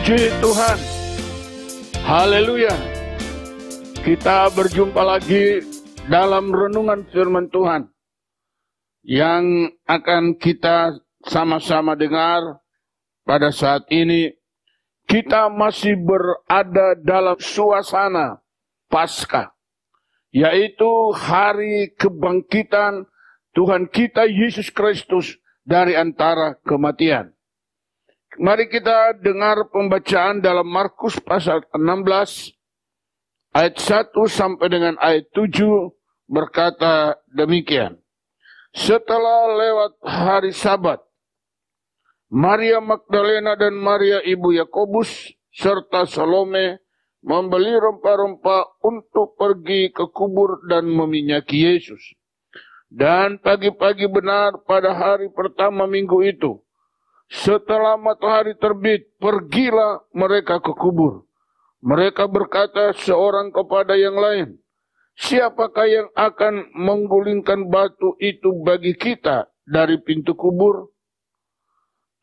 Puji Tuhan. Haleluya. Kita berjumpa lagi dalam renungan firman Tuhan yang akan kita sama-sama dengar pada saat ini. Kita masih berada dalam suasana Paskah, yaitu hari kebangkitan Tuhan kita Yesus Kristus dari antara kematian. Mari kita dengar pembacaan dalam Markus pasal 16 ayat 1 sampai dengan ayat 7 berkata demikian. Setelah lewat hari Sabat, Maria Magdalena dan Maria ibu Yakobus serta Salome membeli rempah-rempah untuk pergi ke kubur dan meminyaki Yesus. Dan pagi-pagi benar pada hari pertama minggu itu, setelah matahari terbit, pergilah mereka ke kubur. Mereka berkata seorang kepada yang lain, siapakah yang akan menggulingkan batu itu bagi kita dari pintu kubur?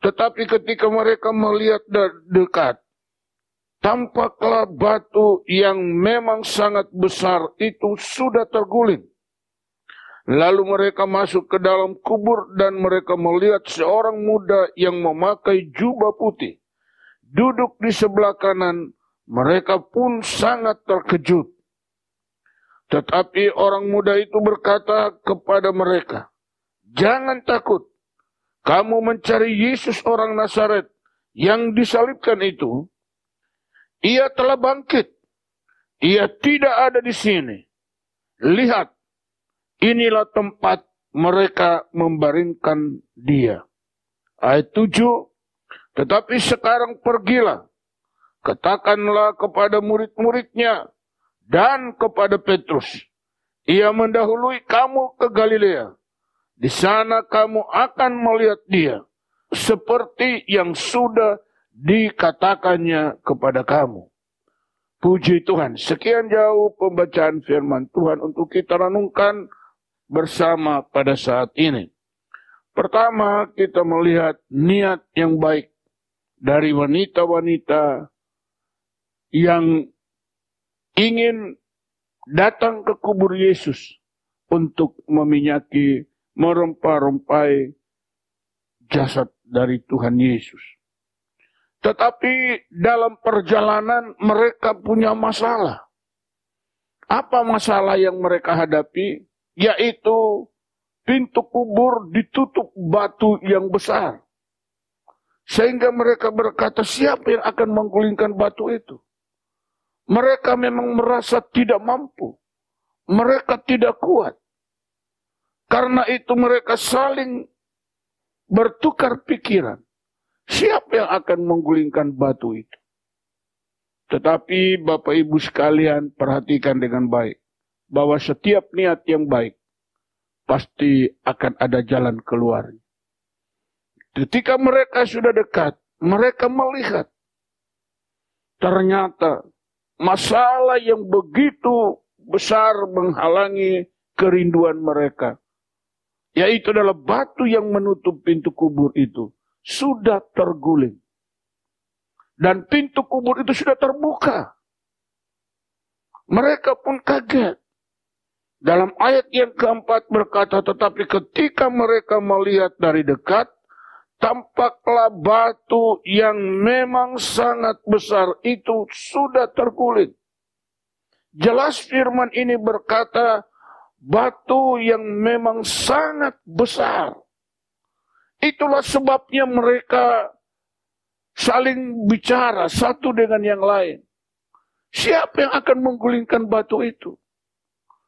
Tetapi ketika mereka melihat dekat, tampaklah batu yang memang sangat besar itu sudah terguling. Lalu mereka masuk ke dalam kubur dan mereka melihat seorang muda yang memakai jubah putih duduk di sebelah kanan. Mereka pun sangat terkejut. Tetapi orang muda itu berkata kepada mereka, jangan takut. Kamu mencari Yesus orang Nazaret yang disalibkan itu. Ia telah bangkit. Ia tidak ada di sini. Lihat. Inilah tempat mereka membaringkan dia. Ayat 7. Tetapi sekarang pergilah. Katakanlah kepada murid-muridnya dan kepada Petrus. Ia mendahului kamu ke Galilea. Di sana kamu akan melihat dia. Seperti yang sudah dikatakannya kepada kamu. Puji Tuhan. Sekian jauh pembacaan firman Tuhan untuk kita renungkan bersama pada saat ini. Pertama, kita melihat niat yang baik dari wanita-wanita yang ingin datang ke kubur Yesus untuk meminyaki, merempah-rempai jasad dari Tuhan Yesus. Tetapi dalam perjalanan mereka punya masalah. Apa masalah yang mereka hadapi? Yaitu pintu kubur ditutup batu yang besar. Sehingga mereka berkata, siapa yang akan menggulingkan batu itu? Mereka memang merasa tidak mampu. Mereka tidak kuat. Karena itu mereka saling bertukar pikiran. Siapa yang akan menggulingkan batu itu? Tetapi Bapak Ibu sekalian perhatikan dengan baik. Bahwa setiap niat yang baik pasti akan ada jalan keluar. Ketika mereka sudah dekat, mereka melihat ternyata masalah yang begitu besar menghalangi kerinduan mereka, yaitu adalah batu yang menutup pintu kubur itu sudah terguling. Dan pintu kubur itu sudah terbuka. Mereka pun kaget. Dalam ayat yang keempat berkata, tetapi ketika mereka melihat dari dekat, tampaklah batu yang memang sangat besar itu sudah terguling. Jelas firman ini berkata, batu yang memang sangat besar. Itulah sebabnya mereka saling bicara satu dengan yang lain. Siapa yang akan menggulingkan batu itu?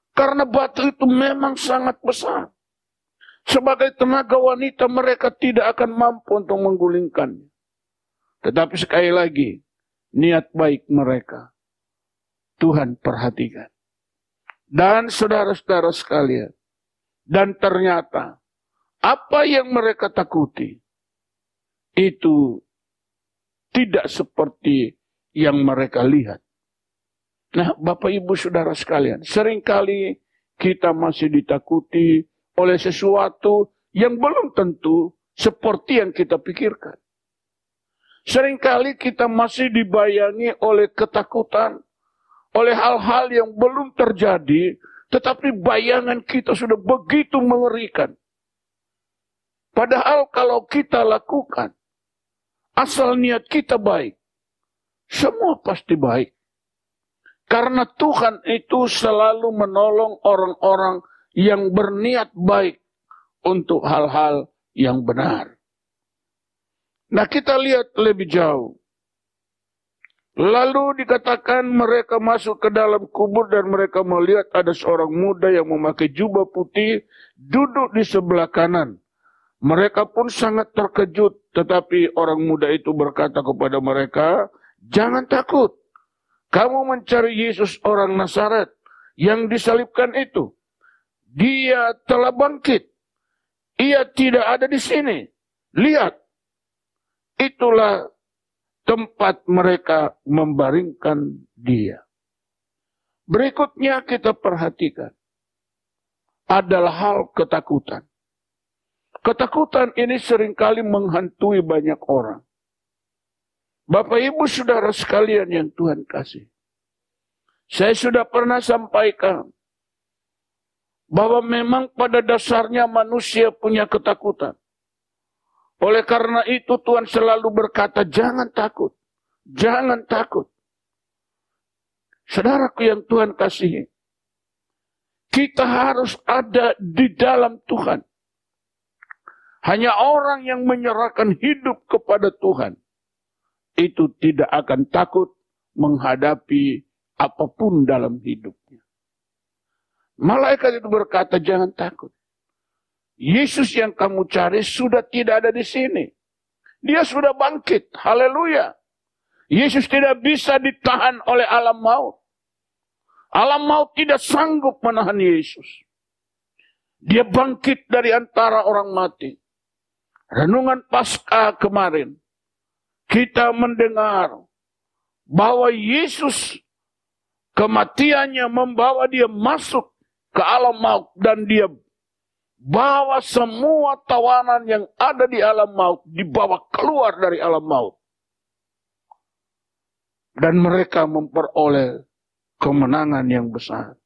Karena batu itu memang sangat besar. Sebagai tenaga wanita mereka tidak akan mampu untuk menggulingkannya. Tetapi sekali lagi, niat baik mereka Tuhan perhatikan. Dan saudara-saudara sekalian, dan ternyata apa yang mereka takuti itu tidak seperti yang mereka lihat. Nah, Bapak Ibu Saudara sekalian, seringkali kita masih ditakuti oleh sesuatu yang belum tentu seperti yang kita pikirkan. Seringkali kita masih dibayangi oleh ketakutan, oleh hal-hal yang belum terjadi, tetapi bayangan kita sudah begitu mengerikan. Padahal kalau kita lakukan, asal niat kita baik, semua pasti baik. Karena Tuhan itu selalu menolong orang-orang yang berniat baik untuk hal-hal yang benar. Nah, kita lihat lebih jauh. Lalu dikatakan mereka masuk ke dalam kubur dan mereka melihat ada seorang muda yang memakai jubah putih duduk di sebelah kanan. Mereka pun sangat terkejut, tetapi orang muda itu berkata kepada mereka, "Jangan takut. Kamu mencari Yesus orang Nazaret yang disalibkan itu. Dia telah bangkit. Ia tidak ada di sini. Lihat, itulah tempat mereka membaringkan dia." Berikutnya kita perhatikan adalah hal ketakutan. Ketakutan ini seringkali menghantui banyak orang. Bapak Ibu Saudara sekalian yang Tuhan kasih. Saya sudah pernah sampaikan bahwa memang pada dasarnya manusia punya ketakutan. Oleh karena itu Tuhan selalu berkata, jangan takut. Jangan takut. Saudaraku yang Tuhan kasihi. Kita harus ada di dalam Tuhan. Hanya orang yang menyerahkan hidup kepada Tuhan, itu tidak akan takut menghadapi apapun dalam hidupnya. Malaikat itu berkata, jangan takut. Yesus yang kamu cari sudah tidak ada di sini. Dia sudah bangkit. Haleluya. Yesus tidak bisa ditahan oleh alam maut. Alam maut tidak sanggup menahan Yesus. Dia bangkit dari antara orang mati. Renungan Paskah kemarin, kita mendengar bahwa Yesus kematiannya membawa dia masuk ke alam maut dan dia bawa semua tawanan yang ada di alam maut, dibawa keluar dari alam maut. Dan mereka memperoleh kemenangan yang besar.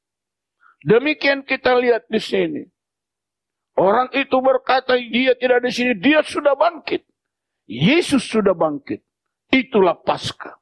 Demikian kita lihat di sini. Orang itu berkata, dia tidak di sini, dia sudah bangkit. Yesus sudah bangkit. Itulah Paskah.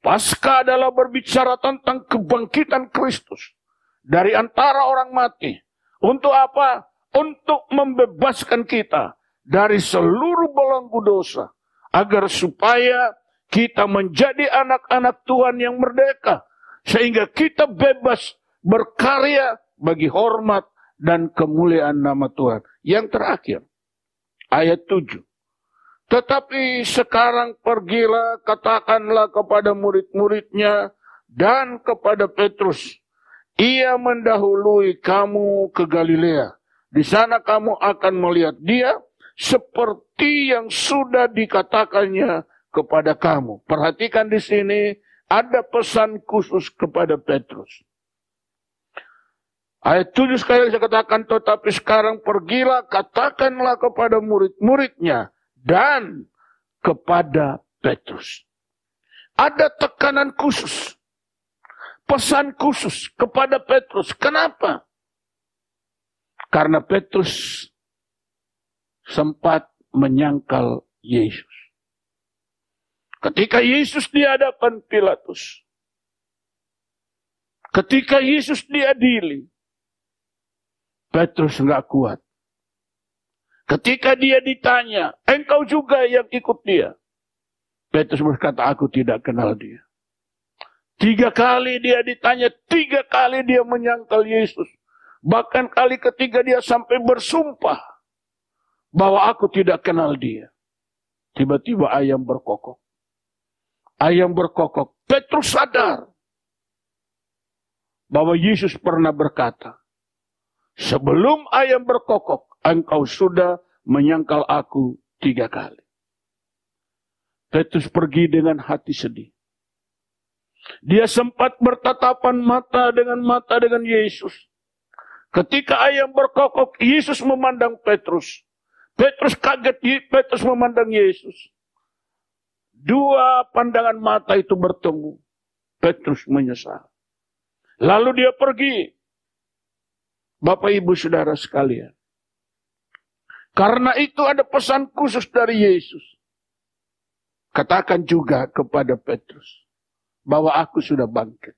Paskah adalah berbicara tentang kebangkitan Kristus dari antara orang mati. Untuk apa? Untuk membebaskan kita dari seluruh belenggu dosa, agar supaya kita menjadi anak-anak Tuhan yang merdeka, sehingga kita bebas berkarya bagi hormat dan kemuliaan nama Tuhan. Yang terakhir, ayat 7. Tetapi sekarang pergilah, katakanlah kepada murid-muridnya dan kepada Petrus, ia mendahului kamu ke Galilea. Di sana kamu akan melihat dia seperti yang sudah dikatakannya kepada kamu. Perhatikan di sini ada pesan khusus kepada Petrus. Ayat 7 sekali saya katakan, tetapi sekarang pergilah, katakanlah kepada murid-muridnya dan kepada Petrus. Ada tekanan khusus, pesan khusus kepada Petrus. Kenapa? Karena Petrus sempat menyangkal Yesus. Ketika Yesus di hadapan Pilatus, ketika Yesus diadili, Petrus enggak kuat. Ketika dia ditanya, engkau juga yang ikut dia? Petrus berkata, aku tidak kenal dia. 3 kali dia ditanya, 3 kali dia menyangkal Yesus. Bahkan kali ketiga dia sampai bersumpah bahwa aku tidak kenal dia. Tiba-tiba ayam berkokok. Ayam berkokok. Petrus sadar bahwa Yesus pernah berkata, sebelum ayam berkokok, engkau sudah menyangkal aku 3 kali. Petrus pergi dengan hati sedih. Dia sempat bertatapan mata dengan Yesus. Ketika ayam berkokok, Yesus memandang Petrus. Petrus kaget, Petrus memandang Yesus. Dua pandangan mata itu bertemu. Petrus menyesal. Lalu dia pergi. Bapak Ibu Saudara sekalian. Karena itu ada pesan khusus dari Yesus. Katakan juga kepada Petrus bahwa aku sudah bangkit.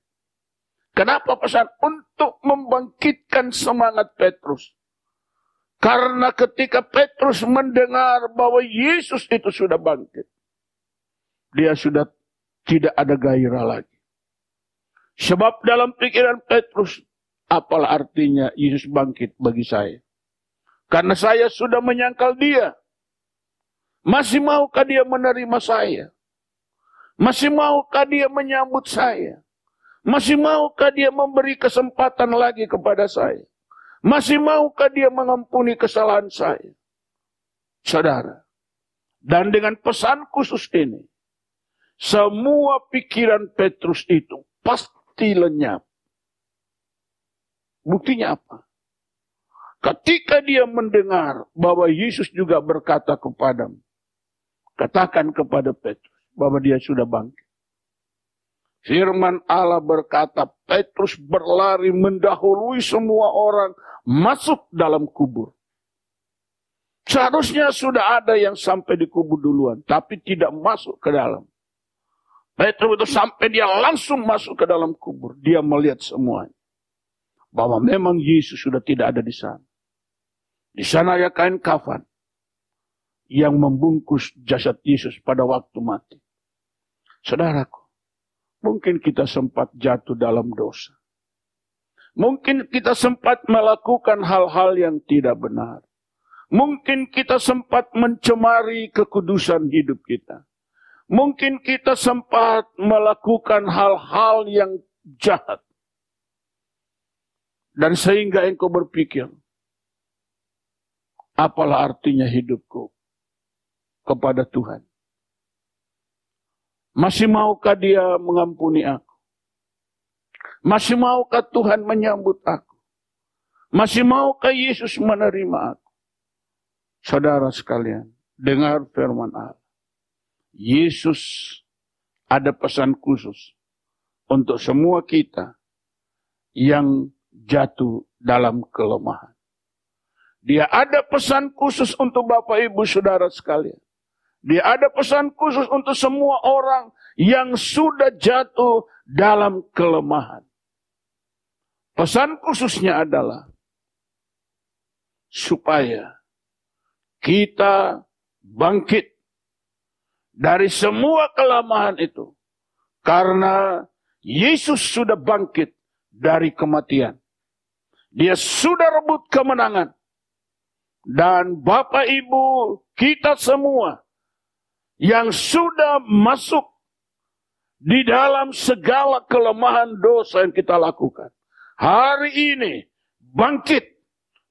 Kenapa pesan? Untuk membangkitkan semangat Petrus. Karena ketika Petrus mendengar bahwa Yesus itu sudah bangkit, dia sudah tidak ada gairah lagi. Sebab dalam pikiran Petrus, apalah artinya Yesus bangkit bagi saya? Karena saya sudah menyangkal dia. Masih maukah dia menerima saya? Masih maukah dia menyambut saya? Masih maukah dia memberi kesempatan lagi kepada saya? Masih maukah dia mengampuni kesalahan saya? Saudara, dan dengan pesan khusus ini, semua pikiran Petrus itu pasti lenyap. Buktinya apa? Ketika dia mendengar bahwa Yesus juga berkata kepadamu, katakan kepada Petrus bahwa dia sudah bangkit. Firman Allah berkata, Petrus berlari mendahului semua orang masuk dalam kubur. Seharusnya sudah ada yang sampai di kubur duluan, tapi tidak masuk ke dalam. Petrus itu sampai dia langsung masuk ke dalam kubur. Dia melihat semuanya. Bahwa memang Yesus sudah tidak ada di sana. Di sana ada kain kafan yang membungkus jasad Yesus pada waktu mati. Saudaraku, mungkin kita sempat jatuh dalam dosa. Mungkin kita sempat melakukan hal-hal yang tidak benar. Mungkin kita sempat mencemari kekudusan hidup kita. Mungkin kita sempat melakukan hal-hal yang jahat. Dan sehingga engkau berpikir, apalah artinya hidupku kepada Tuhan? Masih maukah dia mengampuni aku? Masih maukah Tuhan menyambut aku? Masih maukah Yesus menerima aku? Saudara sekalian, dengar firman Allah. Yesus ada pesan khusus untuk semua kita yang jatuh dalam kelemahan. Dia ada pesan khusus untuk Bapak Ibu Saudara sekalian. Dia ada pesan khusus untuk semua orang yang sudah jatuh dalam kelemahan. Pesan khususnya adalah supaya kita bangkit dari semua kelemahan itu. Karena Yesus sudah bangkit dari kematian. Dia sudah rebut kemenangan. Dan Bapak Ibu kita semua yang sudah masuk di dalam segala kelemahan dosa yang kita lakukan, hari ini bangkit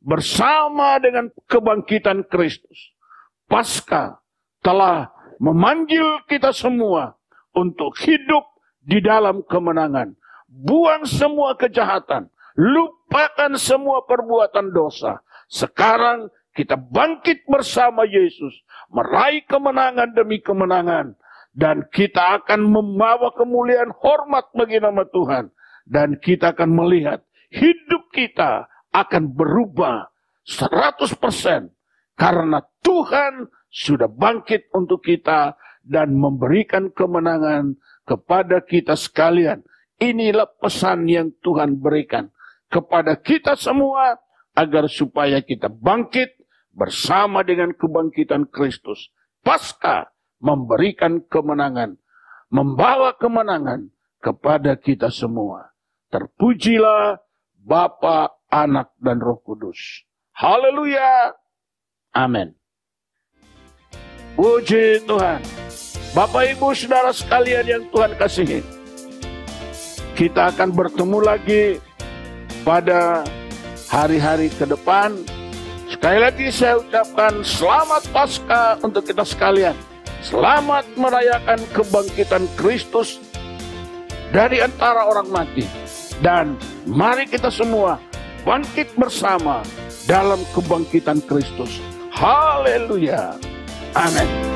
bersama dengan kebangkitan Kristus. Pasca telah memanggil kita semua untuk hidup di dalam kemenangan. Buang semua kejahatan. Lupakan semua perbuatan dosa. Sekarang kita bangkit bersama Yesus. Meraih kemenangan demi kemenangan. Dan kita akan membawa kemuliaan hormat bagi nama Tuhan. Dan kita akan melihat hidup kita akan berubah 100%. Karena Tuhan sudah bangkit untuk kita dan memberikan kemenangan kepada kita sekalian. Inilah pesan yang Tuhan berikan kepada kita semua agar supaya kita bangkit bersama dengan kebangkitan Kristus. Pasca memberikan kemenangan, membawa kemenangan kepada kita semua. Terpujilah Bapa, Anak, dan Roh Kudus. Haleluya. Amin. Puji Tuhan. Bapak Ibu Saudara sekalian yang Tuhan kasihi, kita akan bertemu lagi pada hari-hari ke depan. Sekali lagi saya ucapkan selamat Paskah untuk kita sekalian. Selamat merayakan kebangkitan Kristus dari antara orang mati. Dan mari kita semua bangkit bersama dalam kebangkitan Kristus. Haleluya. Amin.